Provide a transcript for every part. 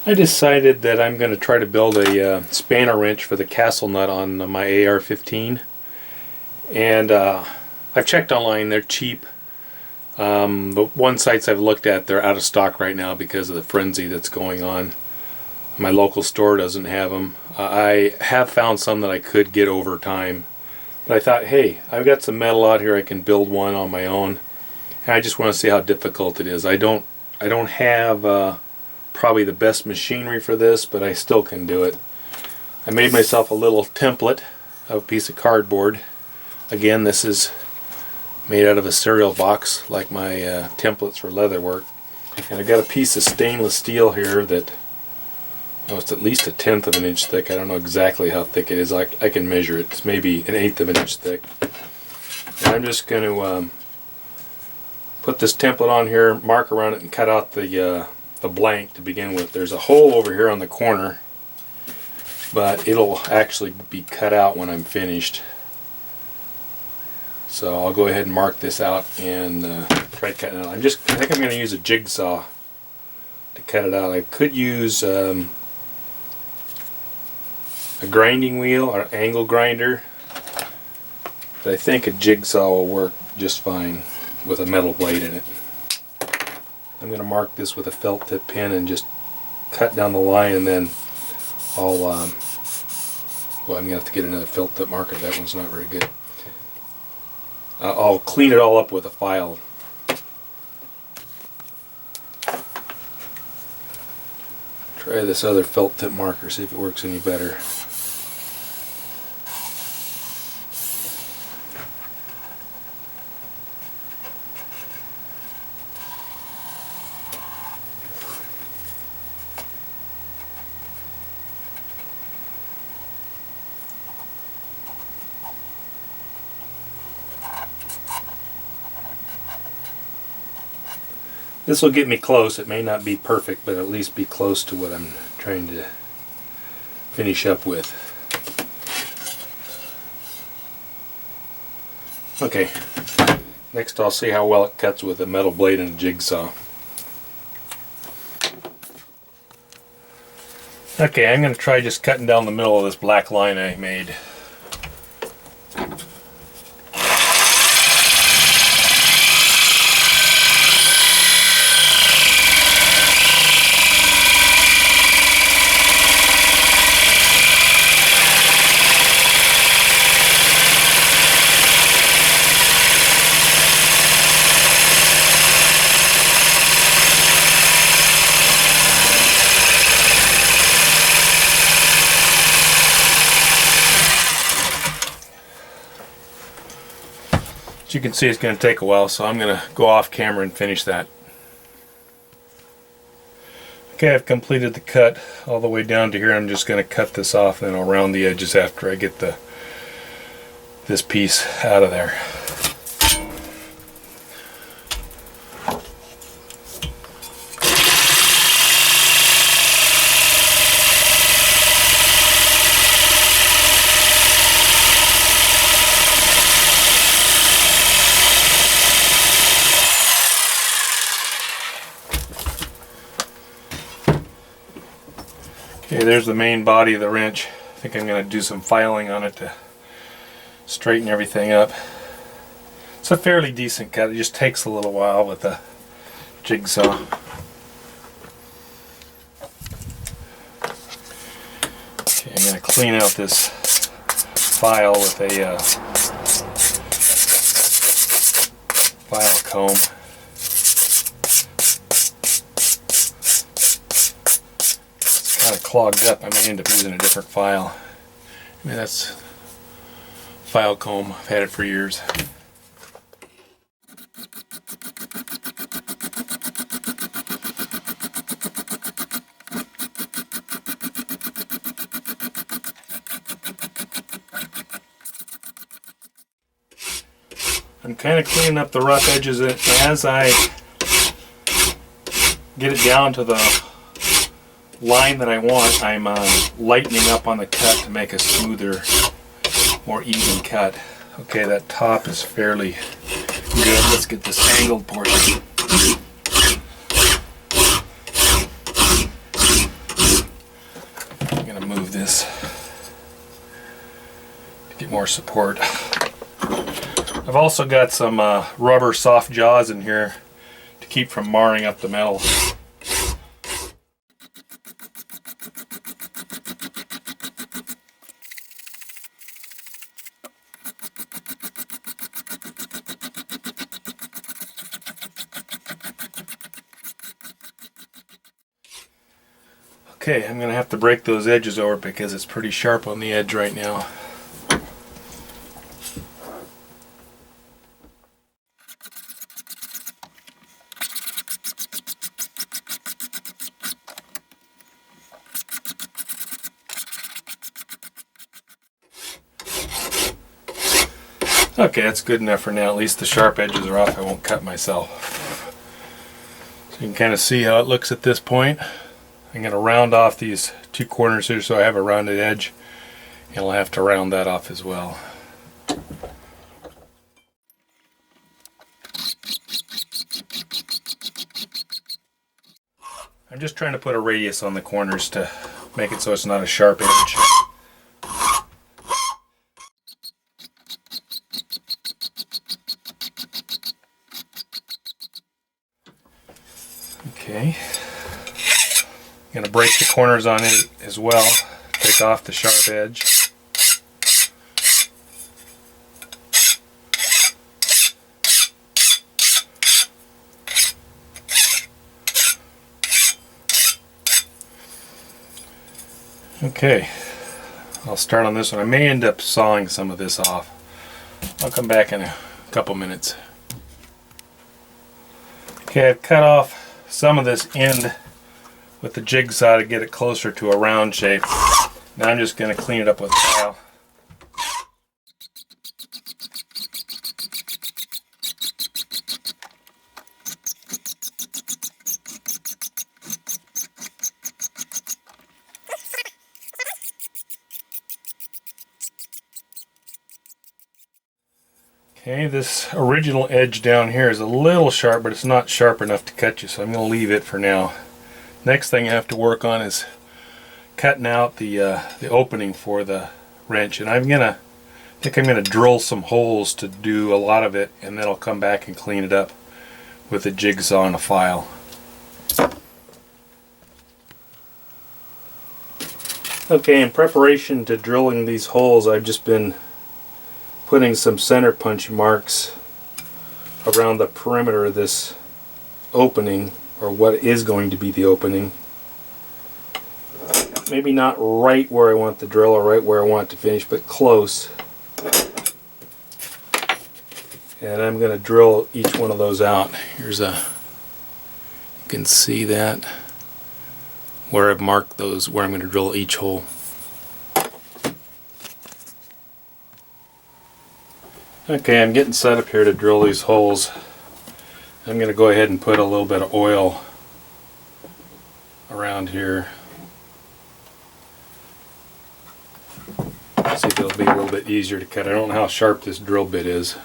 I decided that I'm going to try to build a spanner wrench for the castle nut on my AR15, and I've checked online. They're cheap, but one sites I've looked at, they're out of stock right now because of the frenzy that's going on. My local store doesn't have them. I have found some that I could get over time, but I thought, hey, I've got some metal out here, I can build one on my own, and I just want to see how difficult it is. I don't have probably the best machinery for this, but I still can do it. I made myself a little template of a piece of cardboard. Again, this is made out of a cereal box like my templates for leather work. And I've got a piece of stainless steel here that, oh, it's at least 1/10 of an inch thick. I don't know exactly how thick it is. I can measure it. It's maybe 1/8 of an inch thick. And I'm just going to put this template on here, mark around it, and cut out the blank to begin with. There's a hole over here on the corner, but it'll actually be cut out when I'm finished. So I'll go ahead and mark this out and try cutting it out. I think I'm going to use a jigsaw to cut it out. I could use a grinding wheel or an angle grinder, but I think a jigsaw will work just fine with a metal blade in it. I'm going to mark this with a felt tip pen and just cut down the line, and then I'll well, I'm going to have to get another felt tip marker. That one's not very good. I'll clean it all up with a file. Try this other felt tip marker, see if it works any better. This will get me close. It may not be perfect, but at least be close to what I'm trying to finish up with. Okay, next I'll see how well it cuts with a metal blade and a jigsaw. Okay, I'm going to try just cutting down the middle of this black line I made. As you can see, it's going to take a while, so I'm going to go off camera and finish that. Okay, I've completed the cut all the way down to here. I'm just going to cut this off, and then I'll round the edges after I get this piece out of there. Okay, there's the main body of the wrench. I think I'm going to do some filing on it to straighten everything up. It's a fairly decent cut. It just takes a little while with the jigsaw. Okay, I'm going to clean out this file with a file comb. Kind of clogged up. I may end up using a different file. I mean, that's file comb. I've had it for years. I'm kind of cleaning up the rough edges as I get it down to the line that I want. I'm lightening up on the cut to make a smoother, more even cut. Okay, that top is fairly good. Let's get this angled portion. more support. I've also got some rubber soft jaws in here to keep from marring up the metal. Okay, I'm going to have to break those edges over because it's pretty sharp on the edge right now. Okay, that's good enough for now. At least the sharp edges are off. I won't cut myself. So you can kind of see how it looks at this point. I'm going to round off these two corners here so I have a rounded edge, and I'll have to round that off as well. I'm just trying to put a radius on the corners to make it so it's not a sharp edge. Okay. I'm going to break the corners on it as well, take off the sharp edge. Okay, I'll start on this one. I may end up sawing some of this off. I'll come back in a couple minutes. Okay, I've cut off some of this end with the jigsaw to get it closer to a round shape. Now I'm just going to clean it up with tile. Okay, this original edge down here is a little sharp, but it's not sharp enough to cut you, so I'm going to leave it for now. Next thing I have to work on is cutting out the opening for the wrench, and I think I'm gonna drill some holes to do a lot of it, and then I'll come back and clean it up with a jigsaw and a file. Okay, in preparation to drilling these holes, I've just been putting some center punch marks around the perimeter of this opening, or what is going to be the opening. Maybe not right where I want the drill or right where I want it to finish, but close. And I'm going to drill each one of those out. Here's you can see that where I've marked those, where I'm going to drill each hole. Okay, I'm getting set up here to drill these holes. I'm going to go ahead and put a little bit of oil around here. See if it'll be a little bit easier to cut. I don't know how sharp this drill bit is.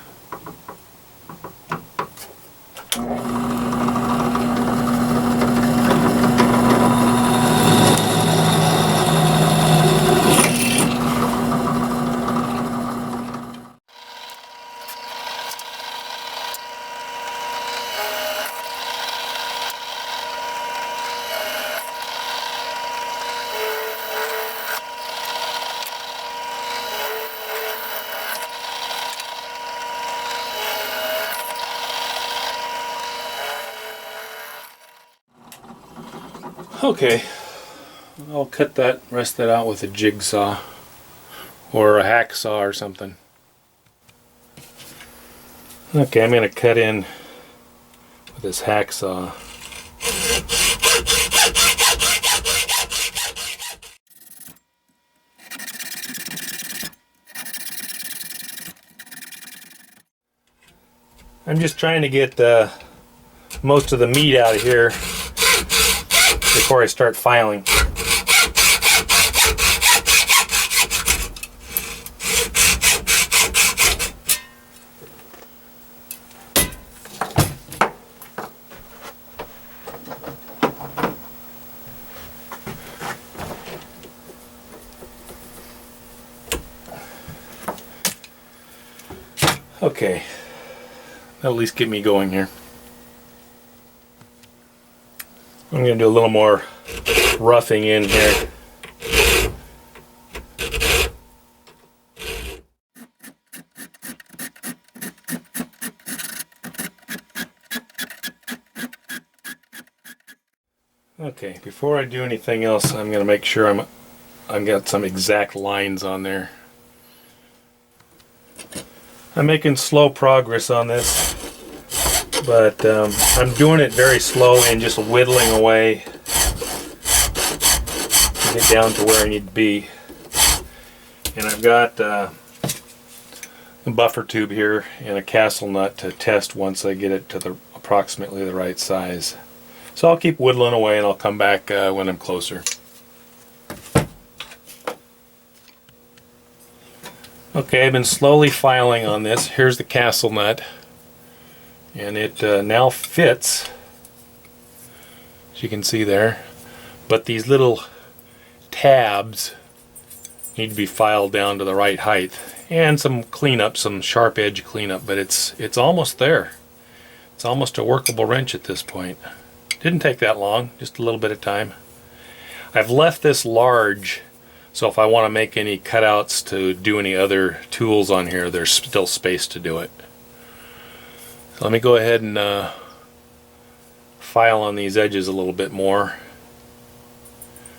Okay, I'll cut that rest of that out with a jigsaw or a hacksaw or something. Okay, I'm going to cut in with this hacksaw. I'm just trying to get most of the meat out of here before I start filing. Okay, that'll at least get me going here. I'm going to do a little more roughing in here. Okay, before I do anything else, I'm going to make sure I've got some exact lines on there. I'm making slow progress on this, but I'm doing it very slow and just whittling away to get down to where I need to be. And I've got a buffer tube here and a castle nut to test once I get it to approximately the right size. So I'll keep whittling away and I'll come back when I'm closer. Okay, I've been slowly filing on this. Here's the castle nut, and it now fits, as you can see there, but these little tabs need to be filed down to the right height, and some cleanup, some sharp edge cleanup, but it's almost there. It's almost a workable wrench at this point. Didn't take that long, just a little bit of time. I've left this large, so if I want to make any cutouts to do any other tools on here, there's still space to do it. So let me go ahead and file on these edges a little bit more.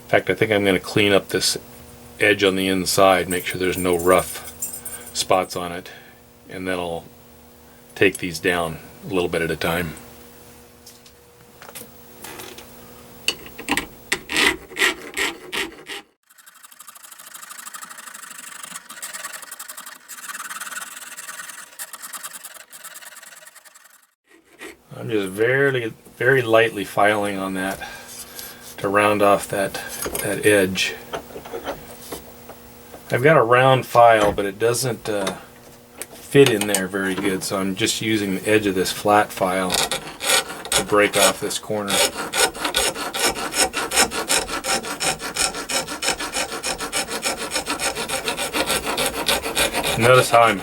In fact, I think I'm going to clean up this edge on the inside, make sure there's no rough spots on it, and then I'll take these down a little bit at a time. I'm just very lightly filing on that to round off that edge. I've got a round file, but it doesn't fit in there very good, so I'm just using the edge of this flat file to break off this corner. Notice how I'm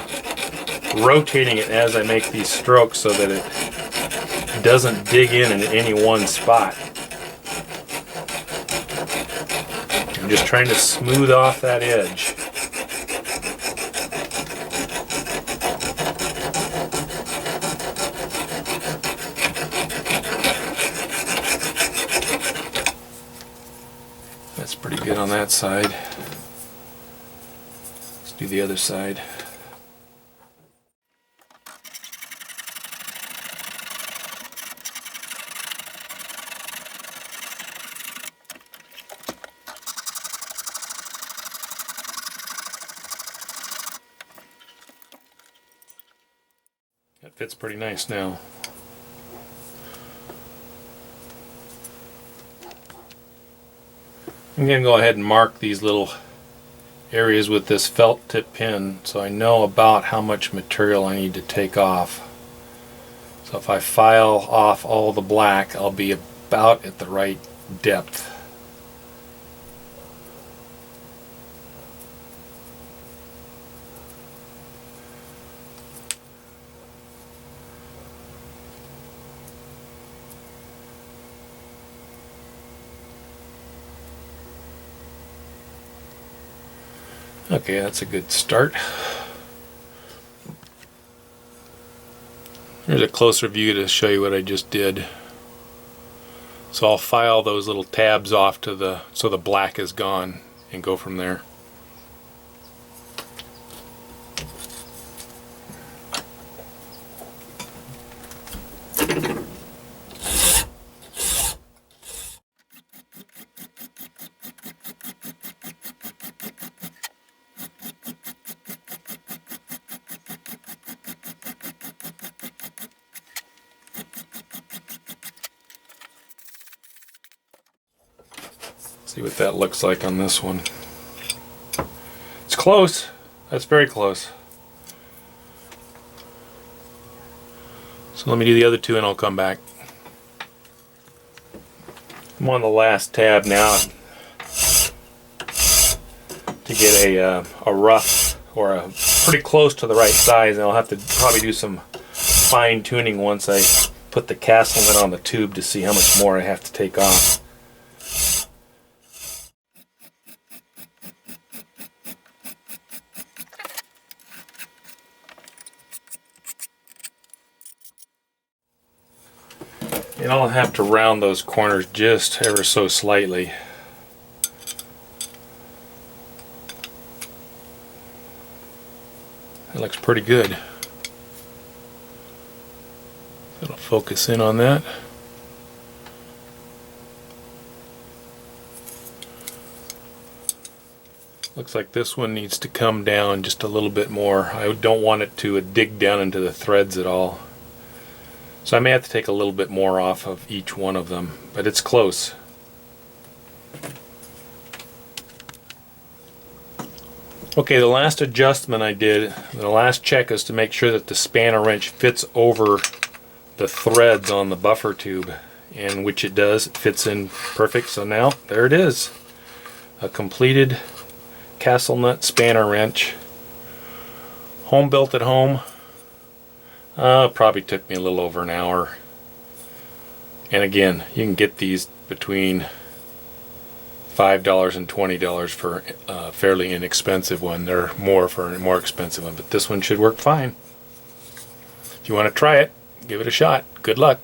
rotating it as I make these strokes so that it doesn't dig in any one spot. I'm just trying to smooth off that edge. That's pretty good on that side. Let's do the other side. That fits pretty nice now. I'm going to go ahead and mark these little areas with this felt tip pen so I know about how much material I need to take off. So if I file off all the black, I'll be about at the right depth. Okay, that's a good start. Here's a closer view to show you what I just did. So I'll file those little tabs off to so the black is gone and go from there. See what that looks like on this one. It's close. That's very close. So let me do the other two and I'll come back. I'm on the last tab now to get a rough or a pretty close to the right size, and I'll have to probably do some fine tuning once I put the castle nut on the tube to see how much more I have to take off. And I'll have to round those corners just ever so slightly. That looks pretty good. It'll focus in on that. Looks like this one needs to come down just a little bit more. I don't want it to dig down into the threads at all. So I may have to take a little bit more off of each one of them, but it's close. Okay, the last adjustment I did, the last check, is to make sure that the spanner wrench fits over the threads on the buffer tube, and which it does. It fits in perfect. So now there it is, a completed castle nut spanner wrench, home built at home. Probably took me a little over an hour. And again, you can get these between $5 and $20 for a fairly inexpensive one. They're more for a more expensive one, but this one should work fine. If you want to try it, give it a shot. Good luck.